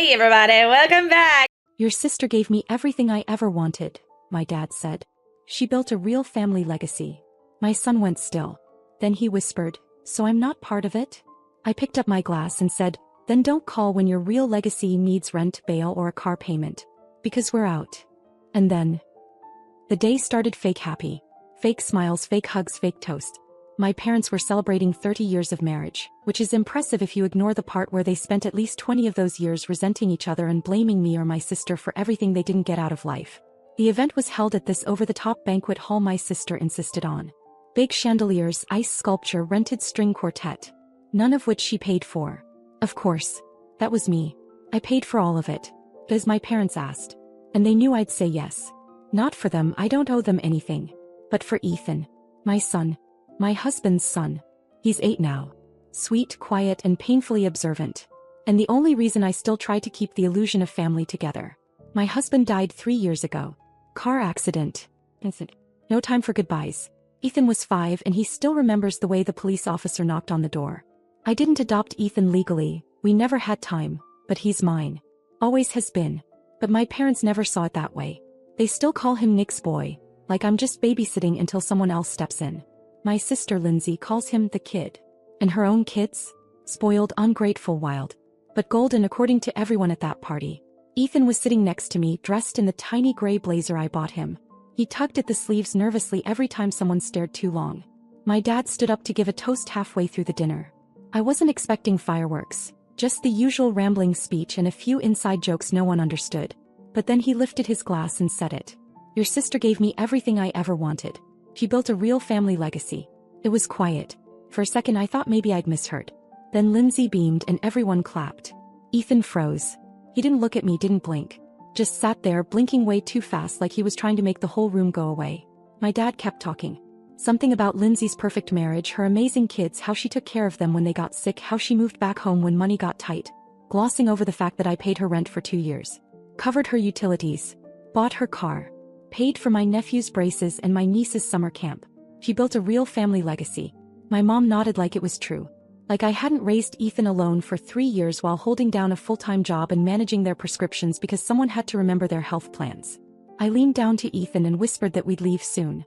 Hey everybody, welcome back! Your sister gave me everything I ever wanted, my dad said. She built a real family legacy. My son went still. Then he whispered, so I'm not part of it? I picked up my glass and said, then don't call when your real legacy needs rent, bail, or a car payment. Because we're out. And then the day started. Fake happy. Fake smiles, fake hugs, fake toast. My parents were celebrating 30 years of marriage, which is impressive if you ignore the part where they spent at least 20 of those years resenting each other and blaming me or my sister for everything they didn't get out of life. The event was held at this over-the-top banquet hall my sister insisted on. Big chandeliers, ice sculpture, rented string quartet. None of which she paid for. Of course. That was me. I paid for all of it. As my parents asked. And they knew I'd say yes. Not for them, I don't owe them anything. But for Ethan. My son. My husband's son. He's 8 now. Sweet, quiet, and painfully observant. And the only reason I still try to keep the illusion of family together. My husband died 3 years ago. Car accident. No time for goodbyes. Ethan was 5 and he still remembers the way the police officer knocked on the door. I didn't adopt Ethan legally, we never had time, but he's mine. Always has been. But my parents never saw it that way. They still call him Nick's boy, like I'm just babysitting until someone else steps in. My sister Lindsay calls him the kid. And her own kids? Spoiled, ungrateful, wild. But golden according to everyone at that party. Ethan was sitting next to me, dressed in the tiny gray blazer I bought him. He tugged at the sleeves nervously every time someone stared too long. My dad stood up to give a toast halfway through the dinner. I wasn't expecting fireworks, just the usual rambling speech and a few inside jokes no one understood. But then he lifted his glass and said it. Your sister gave me everything I ever wanted. She built a real family legacy. It was quiet. For a second I thought maybe I'd misheard. Then Lindsay beamed and everyone clapped. Ethan froze. He didn't look at me, didn't blink. Just sat there blinking way too fast like he was trying to make the whole room go away. My dad kept talking. Something about Lindsay's perfect marriage, her amazing kids, how she took care of them when they got sick, how she moved back home when money got tight. Glossing over the fact that I paid her rent for 2 years. Covered her utilities. Bought her car. Paid for my nephew's braces and my niece's summer camp. She built a real family legacy. My mom nodded like it was true. Like I hadn't raised Ethan alone for 3 years while holding down a full-time job and managing their prescriptions because someone had to remember their health plans. I leaned down to Ethan and whispered that we'd leave soon.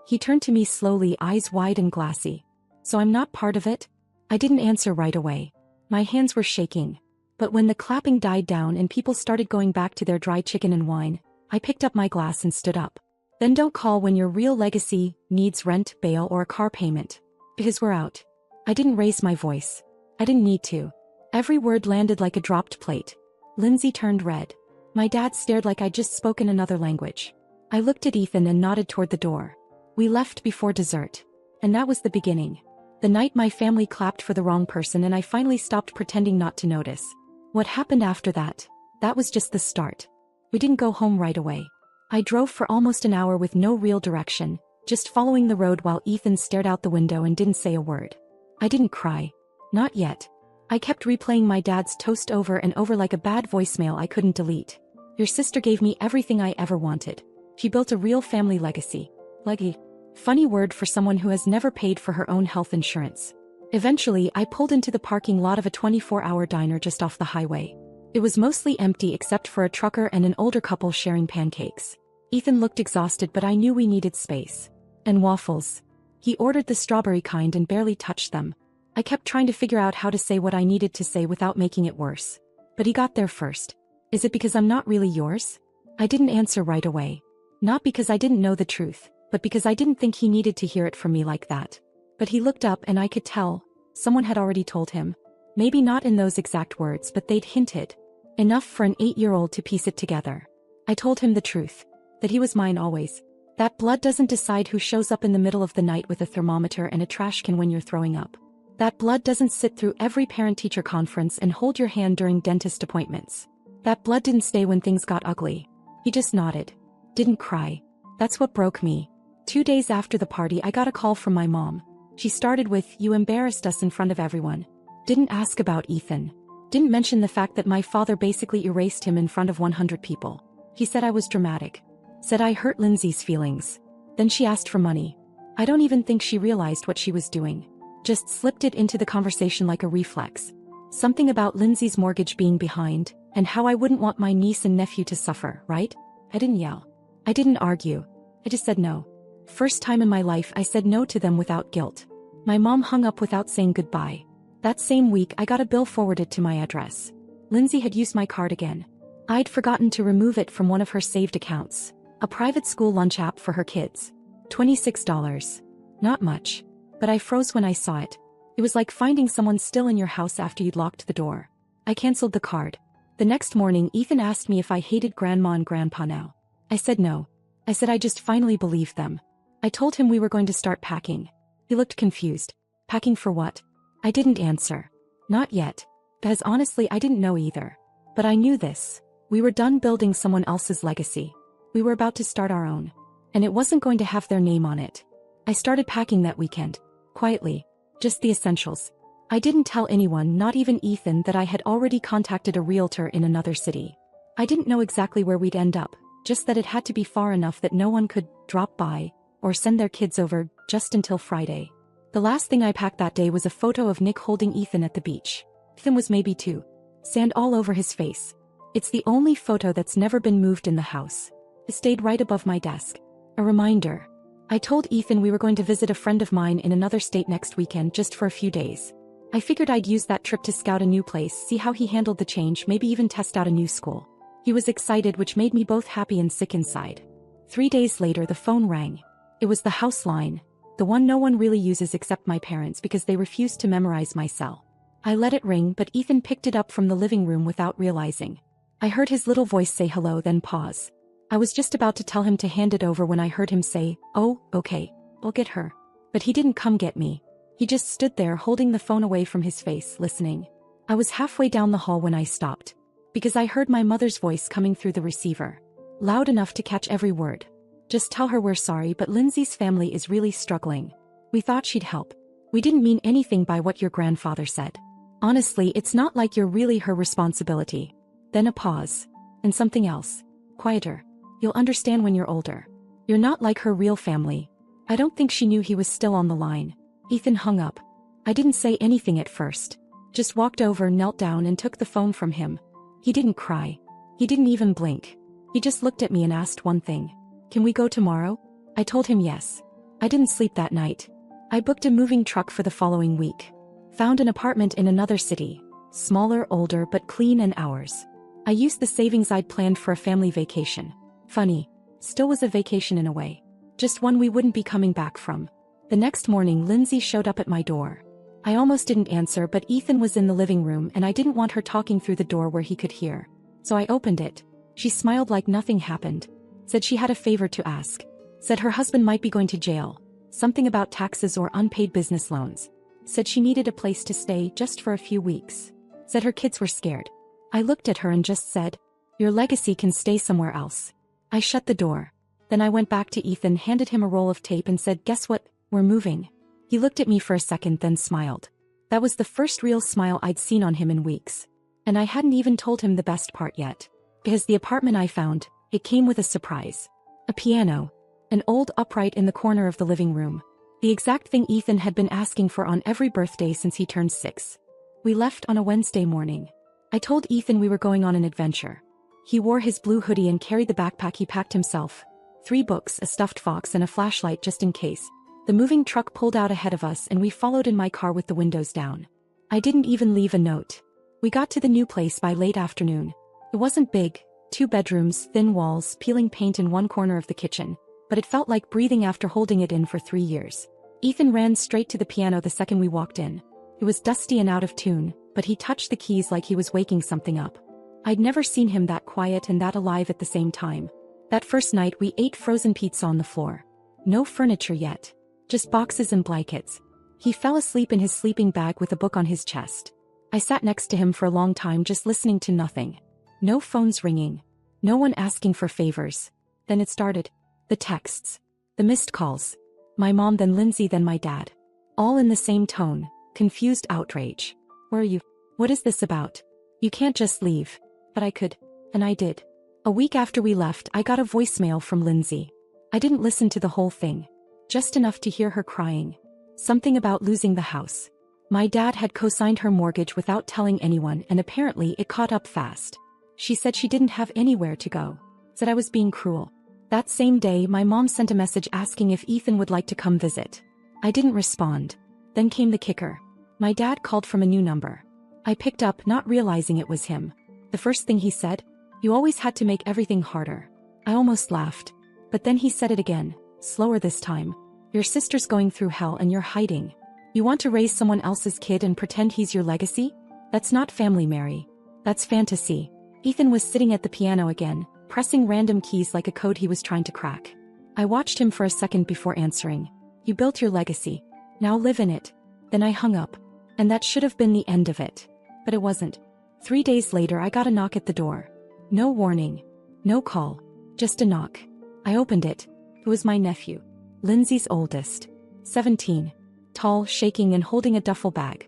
He turned to me slowly, eyes wide and glassy. So I'm not part of it? I didn't answer right away. My hands were shaking. But when the clapping died down and people started going back to their dry chicken and wine, I picked up my glass and stood up. Then don't call when your real legacy needs rent, bail, or a car payment. Because we're out. I didn't raise my voice. I didn't need to. Every word landed like a dropped plate. Lindsay turned red. My dad stared like I'd just spoken another language. I looked at Ethan and nodded toward the door. We left before dessert. And that was the beginning. The night my family clapped for the wrong person and I finally stopped pretending not to notice. What happened after that? That was just the start. We didn't go home right away. I drove for almost an hour with no real direction, just following the road while Ethan stared out the window and didn't say a word. I didn't cry. Not yet. I kept replaying my dad's toast over and over like a bad voicemail I couldn't delete. Your sister gave me everything I ever wanted. She built a real family legacy. Leggy. Funny word for someone who has never paid for her own health insurance. Eventually, I pulled into the parking lot of a 24-hour diner just off the highway. It was mostly empty except for a trucker and an older couple sharing pancakes. Ethan looked exhausted, but I knew we needed space. And waffles. He ordered the strawberry kind and barely touched them. I kept trying to figure out how to say what I needed to say without making it worse. But he got there first. Is it because I'm not really yours? I didn't answer right away. Not because I didn't know the truth, but because I didn't think he needed to hear it from me like that. But he looked up and I could tell. Someone had already told him. Maybe not in those exact words, but they'd hinted. Enough for an 8-year-old to piece it together. I told him the truth. That he was mine always. That blood doesn't decide who shows up in the middle of the night with a thermometer and a trash can when you're throwing up. That blood doesn't sit through every parent-teacher conference and hold your hand during dentist appointments. That blood didn't stay when things got ugly. He just nodded. Didn't cry. That's what broke me. 2 days after the party I got a call from my mom. She started with, "You embarrassed us in front of everyone." Didn't ask about Ethan. Didn't mention the fact that my father basically erased him in front of 100 people. He said I was dramatic. Said I hurt Lindsay's feelings. Then she asked for money. I don't even think she realized what she was doing. Just slipped it into the conversation like a reflex. Something about Lindsay's mortgage being behind, and how I wouldn't want my niece and nephew to suffer, right? I didn't yell. I didn't argue. I just said no. First time in my life I said no to them without guilt. My mom hung up without saying goodbye. That same week I got a bill forwarded to my address. Lindsay had used my card again. I'd forgotten to remove it from one of her saved accounts. A private school lunch app for her kids. $26. Not much. But I froze when I saw it. It was like finding someone still in your house after you'd locked the door. I canceled the card. The next morning Ethan asked me if I hated Grandma and Grandpa now. I said no. I said I just finally believed them. I told him we were going to start packing. He looked confused. Packing for what? I didn't answer. Not yet. Because honestly I didn't know either. But I knew this. We were done building someone else's legacy. We were about to start our own. And it wasn't going to have their name on it. I started packing that weekend. Quietly. Just the essentials. I didn't tell anyone, not even Ethan, that I had already contacted a realtor in another city. I didn't know exactly where we'd end up, just that it had to be far enough that no one could drop by or send their kids over just until Friday. The last thing I packed that day was a photo of Nick holding Ethan at the beach. Ethan was maybe 2. Sand all over his face. It's the only photo that's never been moved in the house. It stayed right above my desk. A reminder. I told Ethan we were going to visit a friend of mine in another state next weekend just for a few days. I figured I'd use that trip to scout a new place, see how he handled the change, maybe even test out a new school. He was excited, which made me both happy and sick inside. 3 days later the phone rang. It was the house line, the one no one really uses except my parents because they refused to memorize my cell. I let it ring, but Ethan picked it up from the living room without realizing. I heard his little voice say hello, then pause. I was just about to tell him to hand it over when I heard him say, "Oh, okay, I'll get her." But he didn't come get me. He just stood there holding the phone away from his face, listening. I was halfway down the hall when I stopped. Because I heard my mother's voice coming through the receiver. Loud enough to catch every word. "Just tell her we're sorry, but Lindsay's family is really struggling. We thought she'd help. We didn't mean anything by what your grandfather said. Honestly, it's not like you're really her responsibility." Then a pause. And something else. Quieter. "You'll understand when you're older. You're not like her real family." I don't think she knew he was still on the line. Ethan hung up. I didn't say anything at first. Just walked over, knelt down and took the phone from him. He didn't cry. He didn't even blink. He just looked at me and asked one thing. "Can we go tomorrow?" I told him yes. I didn't sleep that night. I booked a moving truck for the following week. Found an apartment in another city. Smaller, older, but clean and ours. I used the savings I'd planned for a family vacation. Funny. Still was a vacation in a way. Just one we wouldn't be coming back from. The next morning Lindsay showed up at my door. I almost didn't answer, but Ethan was in the living room and I didn't want her talking through the door where he could hear. So I opened it. She smiled like nothing happened. Said she had a favor to ask. Said her husband might be going to jail. Something about taxes or unpaid business loans. Said she needed a place to stay just for a few weeks. Said her kids were scared. I looked at her and just said, "Your legacy can stay somewhere else." I shut the door. Then I went back to Ethan, handed him a roll of tape and said, "Guess what? We're moving." He looked at me for a second, then smiled. That was the first real smile I'd seen on him in weeks. And I hadn't even told him the best part yet. Because the apartment I found, it came with a surprise. A piano. An old upright in the corner of the living room. The exact thing Ethan had been asking for on every birthday since he turned 6. We left on a Wednesday morning. I told Ethan we were going on an adventure. He wore his blue hoodie and carried the backpack he packed himself. 3 books, a stuffed fox and a flashlight just in case. The moving truck pulled out ahead of us and we followed in my car with the windows down. I didn't even leave a note. We got to the new place by late afternoon. It wasn't big, 2 bedrooms, thin walls, peeling paint in one corner of the kitchen, but it felt like breathing after holding it in for 3 years. Ethan ran straight to the piano the second we walked in. It was dusty and out of tune, but he touched the keys like he was waking something up. I'd never seen him that quiet and that alive at the same time. That first night we ate frozen pizza on the floor. No furniture yet. Just boxes and blankets. He fell asleep in his sleeping bag with a book on his chest. I sat next to him for a long time just listening to nothing. No phones ringing. No one asking for favors. Then it started. The texts. The missed calls. My mom, then Lindsay, then my dad. All in the same tone. Confused outrage. "Where are you? What is this about? You can't just leave." But I could. And I did. A week after we left, I got a voicemail from Lindsay. I didn't listen to the whole thing. Just enough to hear her crying. Something about losing the house. My dad had co-signed her mortgage without telling anyone and apparently it caught up fast. She said she didn't have anywhere to go. Said I was being cruel. That same day, my mom sent a message asking if Ethan would like to come visit. I didn't respond. Then came the kicker. My dad called from a new number. I picked up, not realizing it was him. The first thing he said, "You always had to make everything harder." I almost laughed. But then he said it again, slower this time. "Your sister's going through hell and you're hiding. You want to raise someone else's kid and pretend he's your legacy? That's not family, Mary. That's fantasy." Ethan was sitting at the piano again, pressing random keys like a code he was trying to crack. I watched him for a second before answering. "You built your legacy. Now live in it." Then I hung up. And that should have been the end of it. But it wasn't. 3 days later, I got a knock at the door. No warning. No call. Just a knock. I opened it. It was my nephew. Lindsay's oldest. 17. Tall, shaking and holding a duffel bag.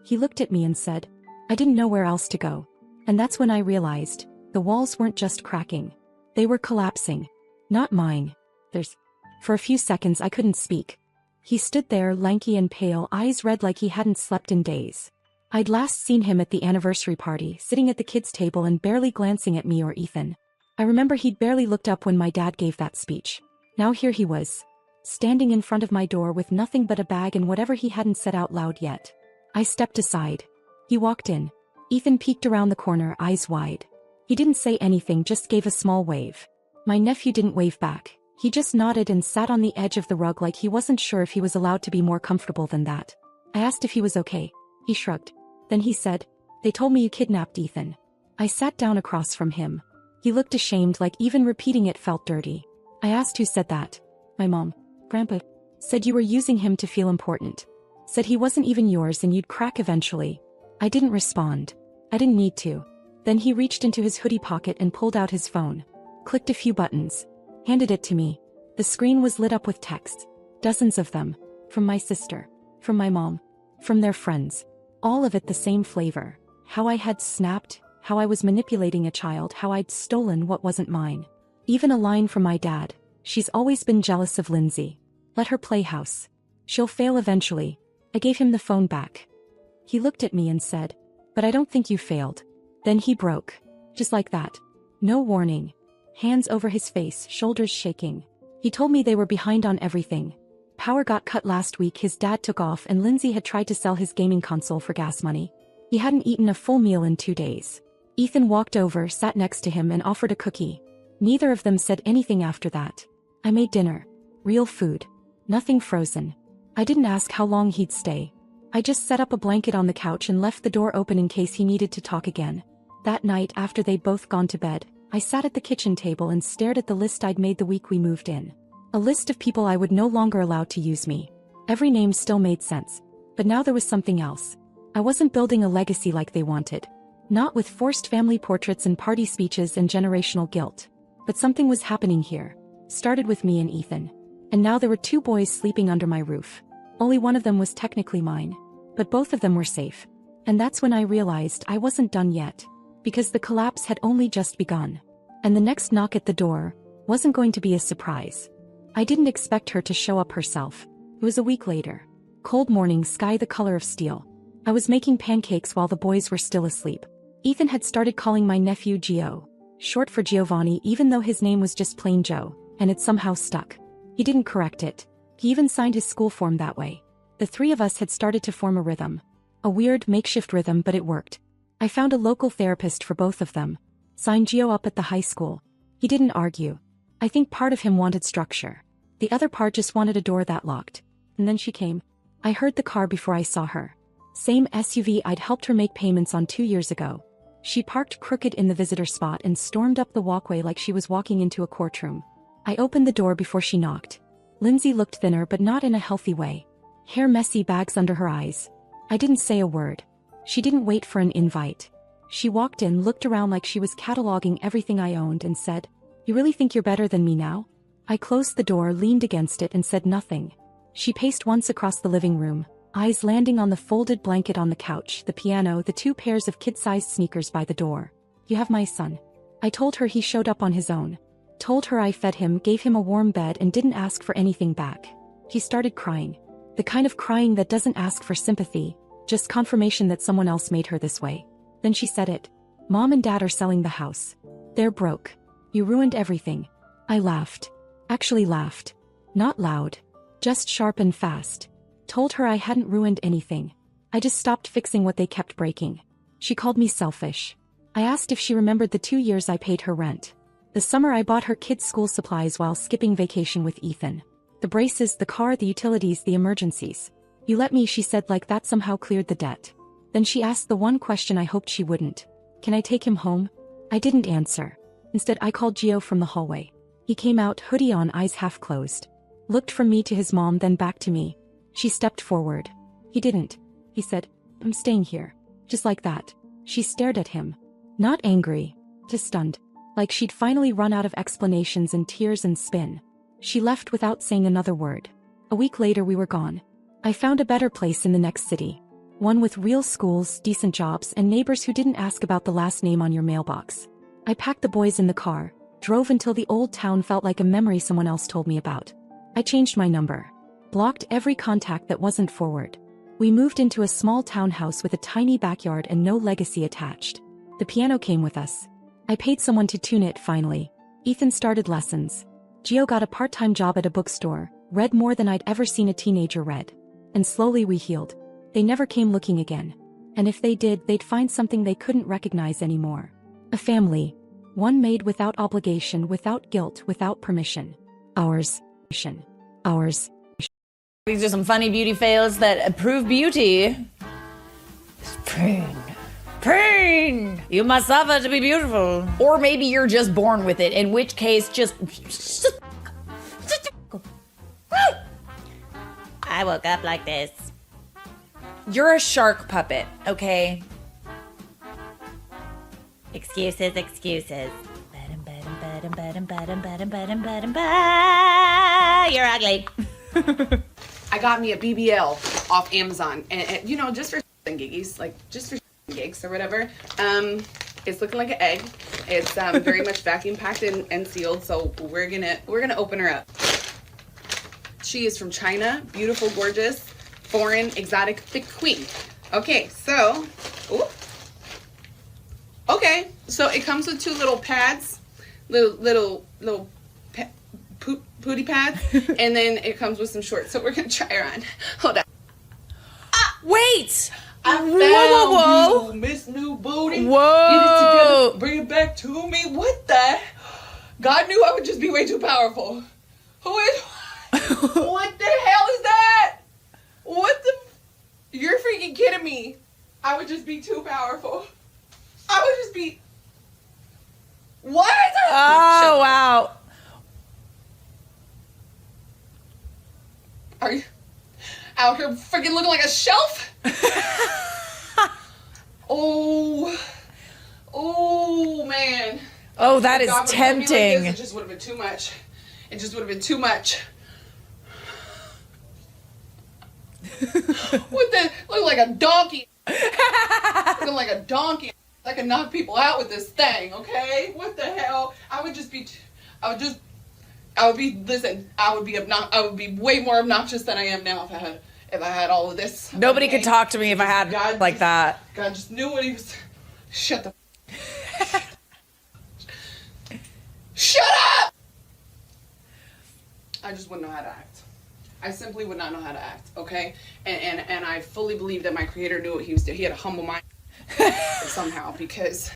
He looked at me and said, "I didn't know where else to go." And that's when I realized, the walls weren't just cracking. They were collapsing. Not mine. For a few seconds I couldn't speak. He stood there, lanky and pale, eyes red like he hadn't slept in days. I'd last seen him at the anniversary party, sitting at the kids' table and barely glancing at me or Ethan. I remember he'd barely looked up when my dad gave that speech. Now here he was, standing in front of my door with nothing but a bag and whatever he hadn't said out loud yet. I stepped aside. He walked in. Ethan peeked around the corner, eyes wide. He didn't say anything, just gave a small wave. My nephew didn't wave back. He just nodded and sat on the edge of the rug like he wasn't sure if he was allowed to be more comfortable than that. I asked if he was okay. He shrugged. Then he said, "They told me you kidnapped Ethan." I sat down across from him. He looked ashamed, like even repeating it felt dirty. I asked who said that. "My mom." "Grandpa said you were using him to feel important. Said he wasn't even yours and you'd crack eventually." I didn't respond. I didn't need to. Then he reached into his hoodie pocket and pulled out his phone. Clicked a few buttons. Handed it to me. The screen was lit up with texts. Dozens of them. From my sister. From my mom. From their friends. All of it the same flavor. How I had snapped, how I was manipulating a child, how I'd stolen what wasn't mine. Even a line from my dad. "She's always been jealous of Lindsay. Let her play house. She'll fail eventually." I gave him the phone back. He looked at me and said, "But I don't think you failed." Then he broke. Just like that. No warning. Hands over his face, shoulders shaking. He told me they were behind on everything. Power got cut last week, his dad took off, and Lindsay had tried to sell his gaming console for gas money. He hadn't eaten a full meal in 2 days. Ethan walked over, sat next to him and offered a cookie. Neither of them said anything after that. I made dinner. Real food. Nothing frozen. I didn't ask how long he'd stay. I just set up a blanket on the couch and left the door open in case he needed to talk again. That night, after they'd both gone to bed, I sat at the kitchen table and stared at the list I'd made the week we moved in. A list of people I would no longer allow to use me. Every name still made sense. But now there was something else. I wasn't building a legacy like they wanted. Not with forced family portraits and party speeches and generational guilt. But something was happening here. Started with me and Ethan. And now there were 2 boys sleeping under my roof. Only one of them was technically mine. But both of them were safe. And that's when I realized I wasn't done yet. Because the collapse had only just begun. And the next knock at the door wasn't going to be a surprise. I didn't expect her to show up herself. It was a week later. Cold morning, sky the color of steel. I was making pancakes while the boys were still asleep. Ethan had started calling my nephew Gio, short for Giovanni, even though his name was just plain Joe, and it somehow stuck. He didn't correct it. He even signed his school form that way. The 3 of us had started to form a rhythm. A weird, makeshift rhythm, but it worked. I found a local therapist for both of them. Signed Gio up at the high school. He didn't argue. I think part of him wanted structure. The other part just wanted a door that locked. And then she came. I heard the car before I saw her. Same SUV I'd helped her make payments on 2 years ago. She parked crooked in the visitor spot and stormed up the walkway like she was walking into a courtroom. I opened the door before she knocked. Lindsay looked thinner, but not in a healthy way. Hair messy, bags under her eyes. I didn't say a word. She didn't wait for an invite. She walked in, looked around like she was cataloging everything I owned and said, "You really think you're better than me now?" I closed the door, leaned against it and said nothing. She paced once across the living room, eyes landing on the folded blanket on the couch, the piano, the 2 pairs of kid-sized sneakers by the door. "You have my son." I told her he showed up on his own. Told her I fed him, gave him a warm bed and didn't ask for anything back. He started crying. The kind of crying that doesn't ask for sympathy, just confirmation that someone else made her this way. Then she said it. Mom and Dad are selling the house. They're broke. You ruined everything. I laughed. Actually laughed. Not loud. Just sharp and fast. Told her I hadn't ruined anything. I just stopped fixing what they kept breaking. She called me selfish. I asked if she remembered the 2 years I paid her rent. The summer I bought her kids' school supplies while skipping vacation with Ethan. The braces, the car, the utilities, the emergencies. You let me, she said, like that somehow cleared the debt. Then she asked the one question I hoped she wouldn't. Can I take him home? I didn't answer. Instead, I called Gio from the hallway. He came out, hoodie on, eyes half closed. Looked from me to his mom, then back to me. She stepped forward. He didn't. He said, I'm staying here. Just like that. She stared at him. Not angry. Just stunned. Like she'd finally run out of explanations and tears and spin. She left without saying another word. A week later we were gone. I found a better place in the next city. One with real schools, decent jobs, and neighbors who didn't ask about the last name on your mailbox. I packed the boys in the car, drove until the old town felt like a memory someone else told me about. I changed my number. Blocked every contact that wasn't forward. We moved into a small townhouse with a tiny backyard and no legacy attached. The piano came with us. I paid someone to tune it finally. Ethan started lessons. Gio got a part-time job at a bookstore, read more than I'd ever seen a teenager read. And slowly we healed. They never came looking again. And if they did, they'd find something they couldn't recognize anymore. A family. One made without obligation, without guilt, without permission. Ours. Ours. These are some funny beauty fails that prove beauty. Prune. You must suffer to be beautiful. Or maybe you're just born with it, in which case just I woke up like this. you're a shark puppet, okay? Excuses. You're ugly. I got me a BBL off Amazon, and you know, just for giggies, like just for gigs or whatever. It's looking like an egg. It's very much vacuum packed and sealed, so we're gonna open her up. She is from China, beautiful, gorgeous, foreign, exotic, thick queen. Okay, so, okay, so it comes with two little pads, little pooty pads, and then it comes with some shorts. So we're gonna try her on. Hold on. Wait! I found Whoa. you, Miss New Booty. Whoa. Get it together, bring it back to me. What the? God knew I would just be way too powerful. Who is? What the hell is that? What the? You're freaking kidding me. I would just be too powerful. I would just be. What? Oh, wow. Are you out here freaking looking like a shelf? Oh man. Oh, that is God would have put me like tempting. this, it just would have been too much. It just would have been too much. What the? Look like a donkey. Looking like a donkey. I can knock people out with this thing, okay? What the hell? I would be way more obnoxious than I am now if I had all of this. Nobody okay? could talk to me if I had God like just- that. God just knew what he was. Shut the. Shut up! I just wouldn't know how to act. I simply would not know how to act, okay? And I fully believe that my creator knew what he was doing. He had a humble mind somehow, because